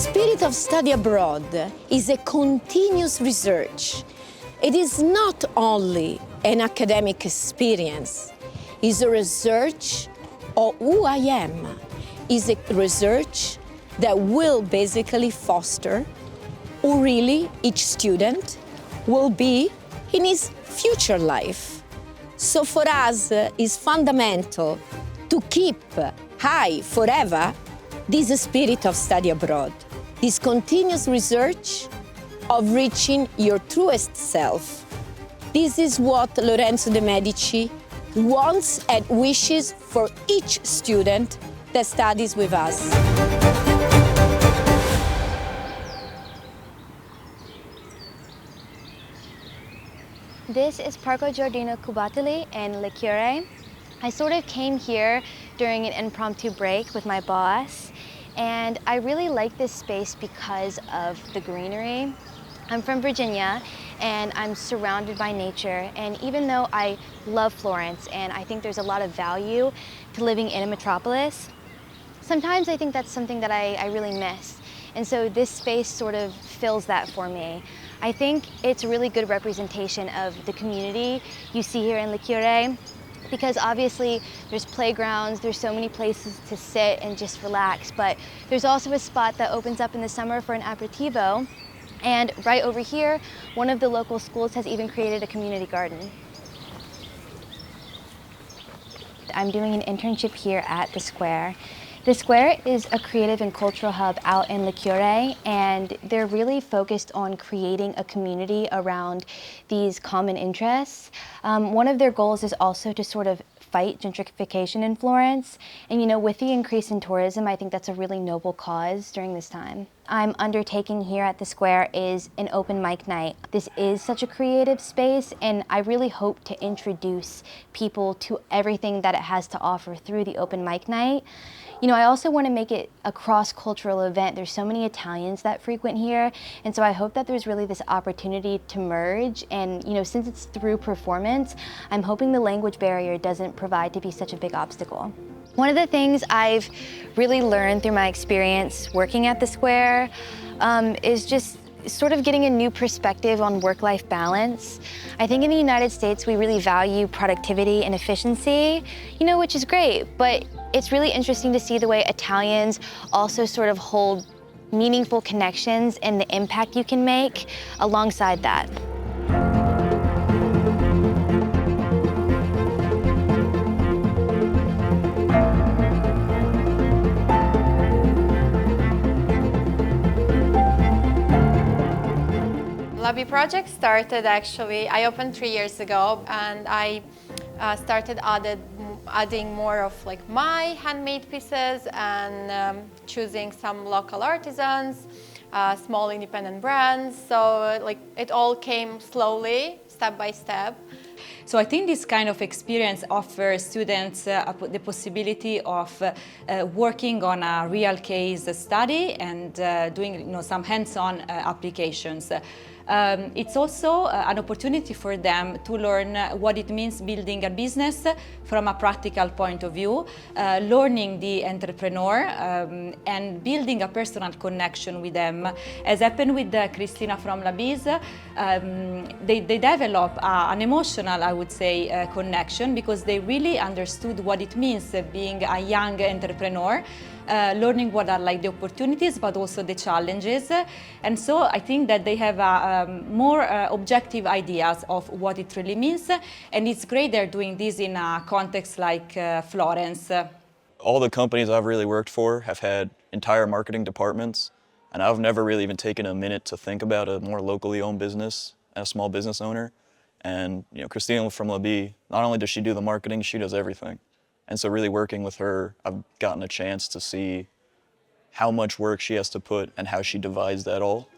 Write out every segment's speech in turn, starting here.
spirit of study abroad is a continuous research. It is not only an academic experience, it's a research of who I am. It's a research that will basically foster who really each student will be in his future life. So for us, it's fundamental to keep high forever this spirit of study abroad, this continuous research of reaching your truest self. This is what Lorenzo de' Medici wants and wishes for each student that studies with us. This is Parco Giardino Cubatili in Le Cure. I sort of came here during an impromptu break with my boss, and I really like this space because of the greenery. I'm from Virginia, and I'm surrounded by nature, and even though I love Florence, and I think there's a lot of value to living in a metropolis, sometimes I think that's something that I really miss. And so this space sort of fills that for me. I think it's a really good representation of the community you see here in Le Cure, because obviously there's playgrounds, there's so many places to sit and just relax, but there's also a spot that opens up in the summer for an aperitivo. And right over here, one of the local schools has even created a community garden. I'm doing an internship here at the Square. The Square is a creative and cultural hub out in Le Cure, and they're really focused on creating a community around these common interests. One of their goals is also to sort of fight gentrification in Florence. And you know, with the increase in tourism, I think that's a really noble cause during this time. I'm undertaking here at the Square is an open mic night. This is such a creative space, and I really hope to introduce people to everything that it has to offer through the open mic night. You know, I also want to make it a cross-cultural event. There's so many Italians that frequent here, and so I hope that there's really this opportunity to merge. And you know, since it's through performance, I'm hoping the language barrier doesn't provide to be such a big obstacle. One of the things I've really learned through my experience working at the Square is just sort of getting a new perspective on work-life balance. I think in the United States, we really value productivity and efficiency, you know, which is great, but it's really interesting to see the way Italians also sort of hold meaningful connections and the impact you can make alongside that. LdM project started actually, I opened 3 years ago, and I started adding more of like my handmade pieces and choosing some local artisans, small independent brands. So like it all came slowly, step by step. So I think this kind of experience offers students the possibility of working on a real case study and doing some hands-on applications. It's also an opportunity for them to learn what it means building a business from a practical point of view, learning the entrepreneur and building a personal connection with them. As happened with Cristina from LdM, they develop an emotional, I would say, connection, because they really understood what it means being a young entrepreneur. Learning what are like the opportunities, but also the challenges. And so I think that they have more objective ideas of what it really means. And it's great they're doing this in a context like Florence. All the companies I've really worked for have had entire marketing departments, and I've never really even taken a minute to think about a more locally owned business, a small business owner. And you know, Christina from LdM, not only does she do the marketing, she does everything. And so really working with her, I've gotten a chance to see how much work she has to put and how she divides that all.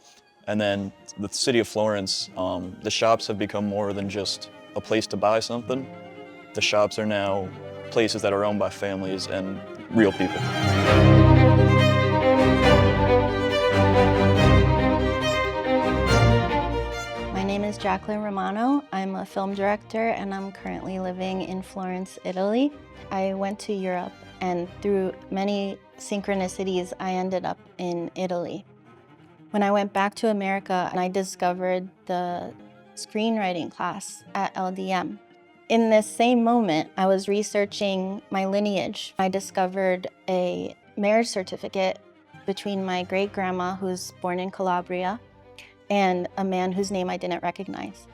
And then the city of Florence, the shops have become more than just a place to buy something. The shops are now places that are owned by families and real people. My name is Jacqueline Romano. I'm a film director, and I'm currently living in Florence, Italy. I went to Europe and through many synchronicities, I ended up in Italy. When I went back to America, I discovered the screenwriting class at LdM. In this same moment, I was researching my lineage. I discovered a marriage certificate between my great-grandma, who's born in Calabria, and a man whose name I didn't recognize.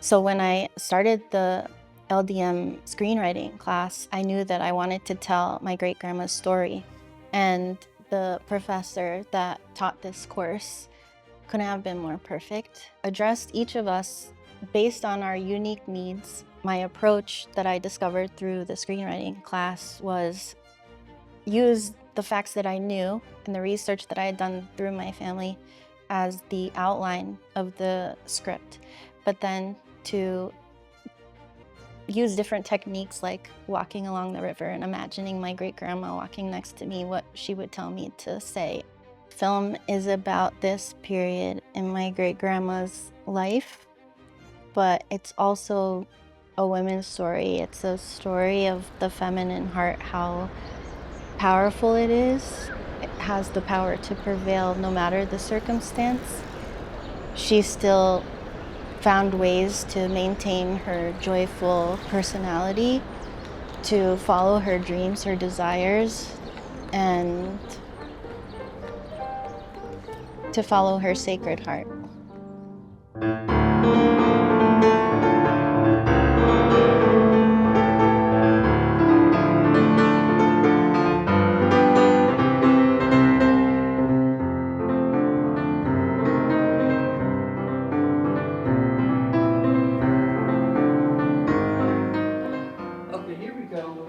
So when I started the LdM screenwriting class, I knew that I wanted to tell my great-grandma's story. And the professor that taught this course couldn't have been more perfect. Addressed each of us based on our unique needs. My approach that I discovered through the screenwriting class was use the facts that I knew and the research that I had done through my family as the outline of the script, but then to use different techniques like walking along the river and imagining my great-grandma walking next to me, what she would tell me to say. Film is about this period in my great-grandma's life, but it's also a women's story. It's a story of the feminine heart, how powerful it is. It has the power to prevail no matter the circumstance. She still found ways to maintain her joyful personality, to follow her dreams, her desires, and to follow her sacred heart. Okay, here we go.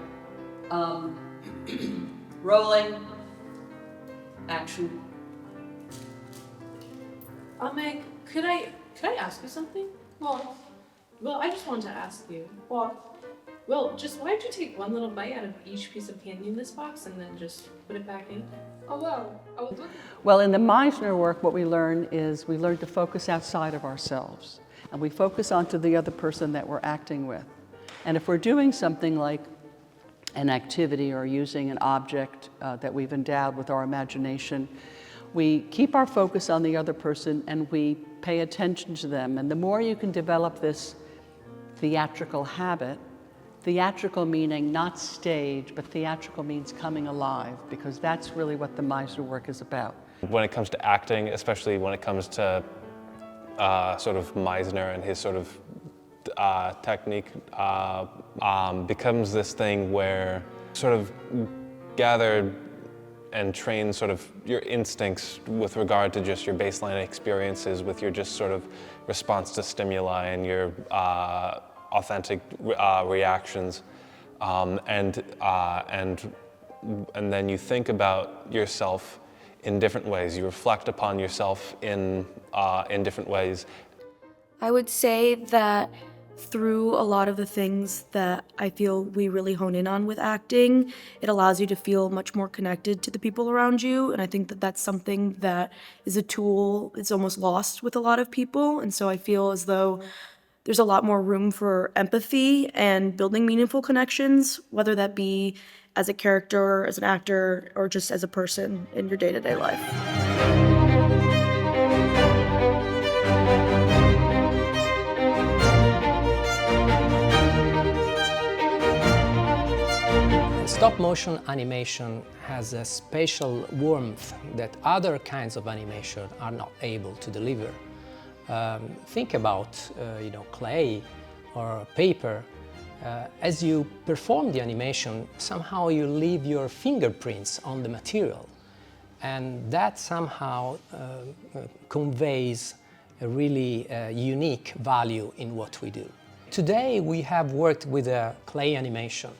Rolling. Action. Meg, could I ask you something? Well, I just wanted to ask you. Well, just why did you take one little bite out of each piece of candy in this box and then just put it back in? Oh, wow. I was looking. Well, in the Meisner work, what we learn is we learn to focus outside of ourselves, and we focus onto the other person that we're acting with. And if we're doing something like an activity or using an object that we've endowed with our imagination, we keep our focus on the other person and we pay attention to them. And the more you can develop this theatrical habit, theatrical meaning not stage, but theatrical means coming alive, because that's really what the Meisner work is about. When it comes to acting, especially when it comes to sort of Meisner and his sort of technique, becomes this thing where sort of gathered and train sort of your instincts with regard to just your baseline experiences, with your just sort of response to stimuli and your authentic reactions, and then you think about yourself in different ways. You reflect upon yourself in different ways. I would say that through a lot of the things that I feel we really hone in on with acting, it allows you to feel much more connected to the people around you. And I think that that's something that is a tool that's almost lost with a lot of people. And so I feel as though there's a lot more room for empathy and building meaningful connections, whether that be as a character, as an actor, or just as a person in your day-to-day life. Stop motion animation has a special warmth that other kinds of animation are not able to deliver. Think about clay or paper. As you perform the animation, somehow you leave your fingerprints on the material, and that somehow conveys a really unique value in what we do. Today we have worked with a clay animation.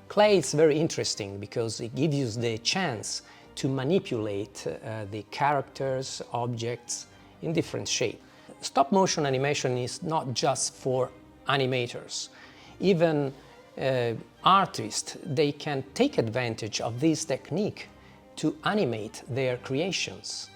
Clay is very interesting because it gives you the chance to manipulate the characters, objects in different shapes. Stop motion animation is not just for animators. Even artists, they can take advantage of this technique to animate their creations.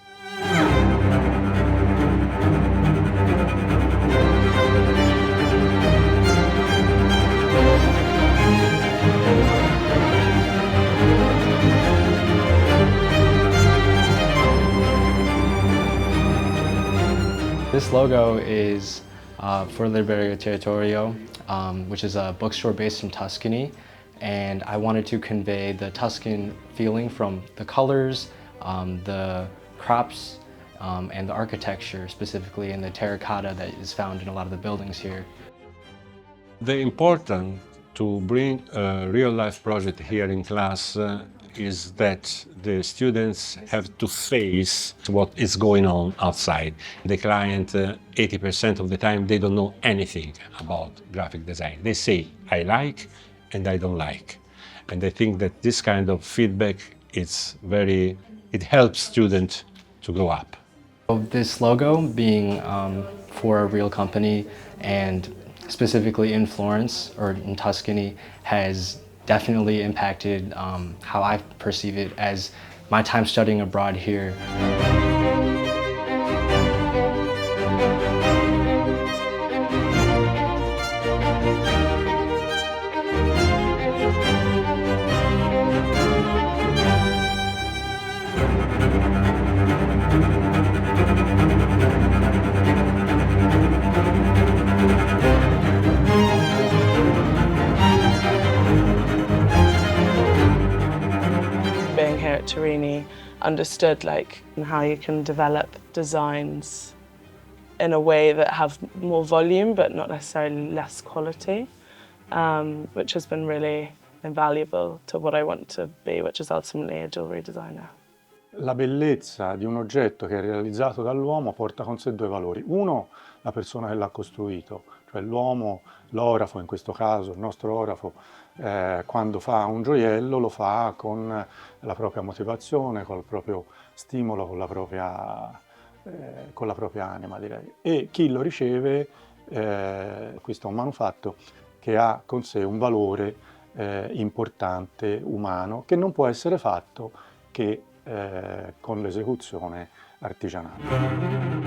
This logo is for Libreria Territorio, which is a bookstore based in Tuscany. And I wanted to convey the Tuscan feeling from the colors, the crops, and the architecture, specifically in the terracotta that is found in a lot of the buildings here. The important to bring a real-life project here in class is that the students have to face what is going on outside. The client, 80% of the time, they don't know anything about graphic design. They say, I like and I don't like. And I think that this kind of feedback, it helps students to grow up. This logo being for a real company and specifically in Florence or in Tuscany has definitely impacted how I perceive it as my time studying abroad here. Being here at Turini, understood how you can develop designs in a way that have more volume but not necessarily less quality, which has been really invaluable to what I want to be, which is ultimately a jewelry designer. La bellezza di un oggetto che è realizzato dall'uomo porta con sé due valori. Uno, la persona che l'ha costruito, cioè l'uomo, l'orafo in questo caso, il nostro orafo, quando fa un gioiello lo fa con la propria motivazione, con il proprio stimolo, con la propria anima, direi. E chi lo riceve acquista un manufatto che ha con sé un valore importante, umano, che non può essere fatto che con l'esecuzione artigianale.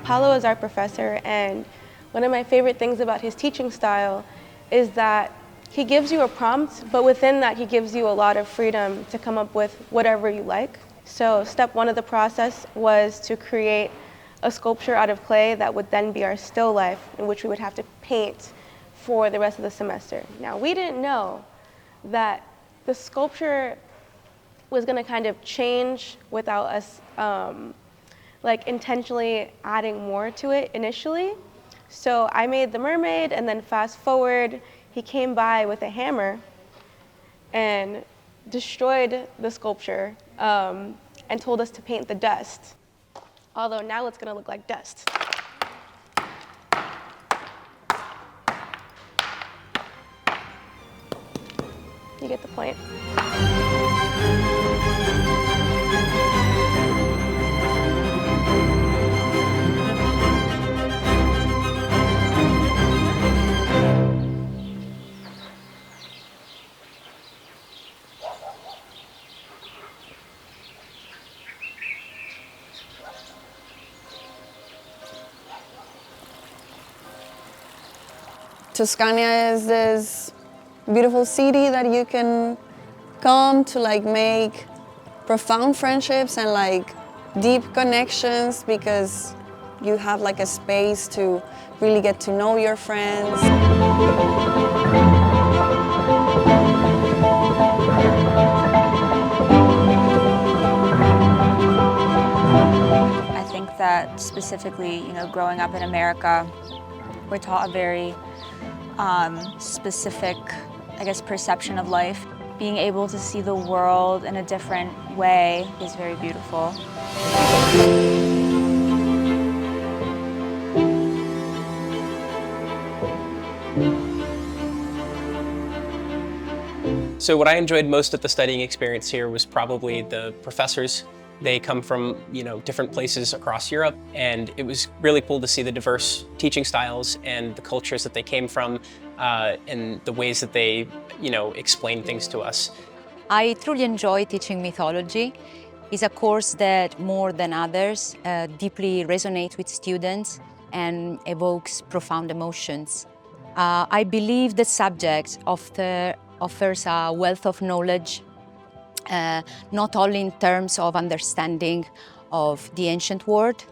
Paolo is our professor, and one of my favorite things about his teaching style is that he gives you a prompt, but within that he gives you a lot of freedom to come up with whatever you like. So step one of the process was to create a sculpture out of clay that would then be our still life, in which we would have to paint for the rest of the semester. Now, we didn't know that the sculpture was going to kind of change without us intentionally adding more to it initially. So I made the mermaid, and then fast forward, he came by with a hammer and destroyed the sculpture and told us to paint the dust. Although now it's going to look like dust. You get the point. Tuscania is this beautiful city that you can come to make profound friendships and deep connections, because you have a space to really get to know your friends. I think that specifically, growing up in America, we're taught a very specific, perception of life. Being able to see the world in a different way is very beautiful. So what I enjoyed most at the studying experience here was probably the professors. They come from, different places across Europe, and it was really cool to see the diverse teaching styles and the cultures that they came from, and the ways that they, explain things to us. I truly enjoy teaching mythology. It's a course that, more than others, deeply resonates with students and evokes profound emotions. I believe the subject offers a wealth of knowledge, not only in terms of understanding of the ancient world,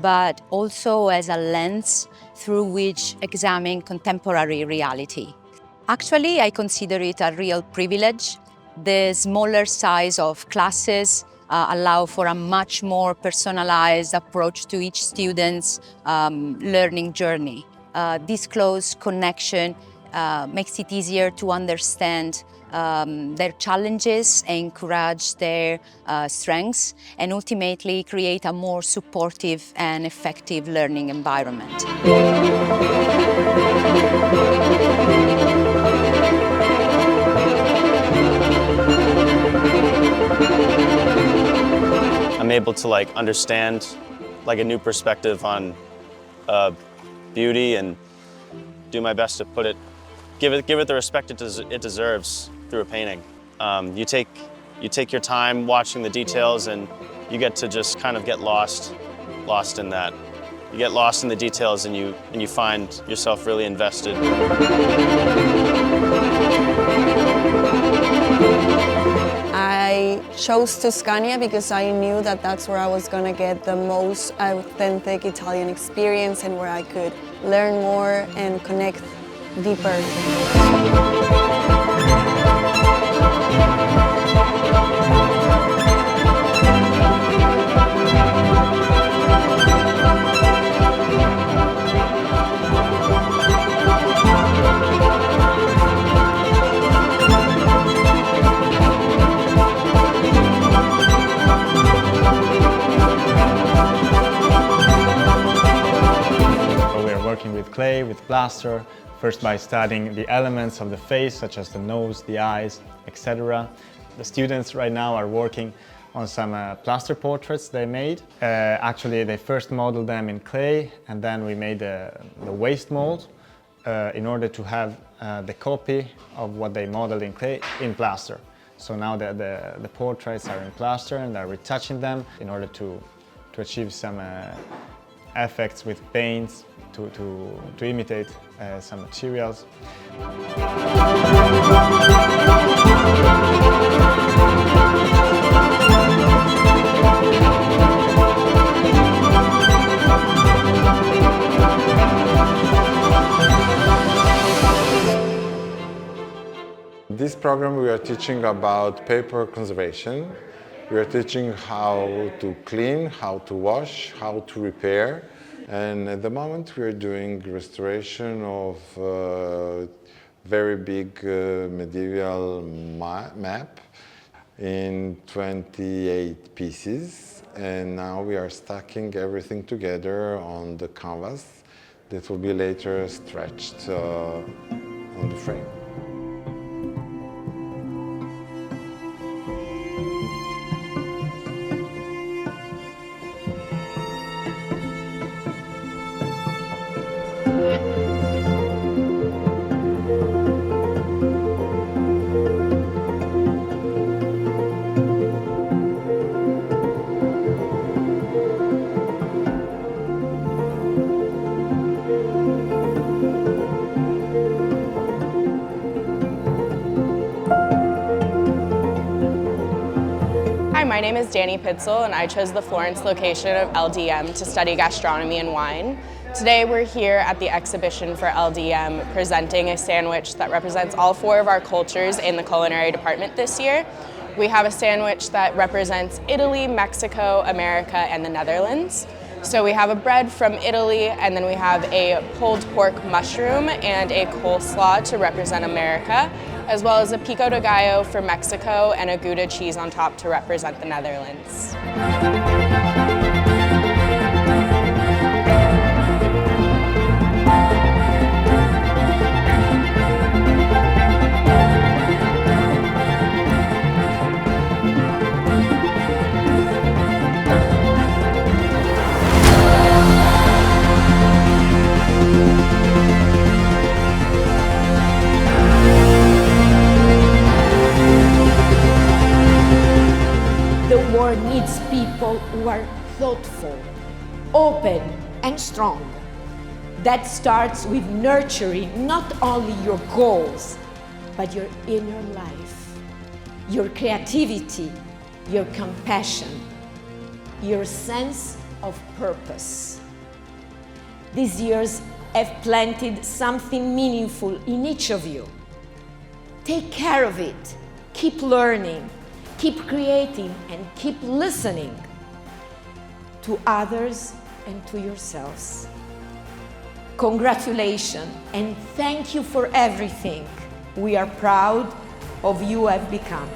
but also as a lens through which examine contemporary reality. Actually, I consider it a real privilege. The smaller size of classes allow for a much more personalized approach to each student's learning journey. This close connection makes it easier to understand their challenges, encourage their strengths, and ultimately create a more supportive and effective learning environment. I'm able to understand a new perspective on beauty and do my best to give it the respect it deserves through a painting. You take your time watching the details, and you get to just kind of get lost in that. You get lost in the details, and you find yourself really invested. I chose Tuscania because I knew that that's where I was going to get the most authentic Italian experience and where I could learn more and connect deeper. Working with clay, with plaster, first by studying the elements of the face, such as the nose, the eyes, etc. The students right now are working on some plaster portraits they made. Actually, they first modeled them in clay, and then we made the waste mold in order to have the copy of what they modeled in clay in plaster. So now the portraits are in plaster, and they're retouching them in order to achieve some effects with paints to imitate some materials. This program we are teaching about paper conservation. We are teaching how to clean, how to wash, how to repair. And at the moment we are doing restoration of a very big medieval map in 28 pieces. And now we are stacking everything together on the canvas that will be later stretched on the frame. Hi, my name is Danny Pitzel, and I chose the Florence location of LdM to study gastronomy and wine. Today we're here at the exhibition for LdM presenting a sandwich that represents all four of our cultures in the culinary department this year. We have a sandwich that represents Italy, Mexico, America, and the Netherlands. So we have a bread from Italy, and then we have a pulled pork mushroom and a coleslaw to represent America, as well as a pico de gallo for Mexico and a Gouda cheese on top to represent the Netherlands. The world needs people who are thoughtful, open, and strong. That starts with nurturing not only your goals, but your inner life, your creativity, your compassion, your sense of purpose. These years have planted something meaningful in each of you. Take care of it. Keep learning, keep creating, and keep listening to others and to yourselves. Congratulations and thank you for everything. We are proud of you have become.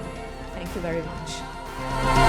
Thank you very much.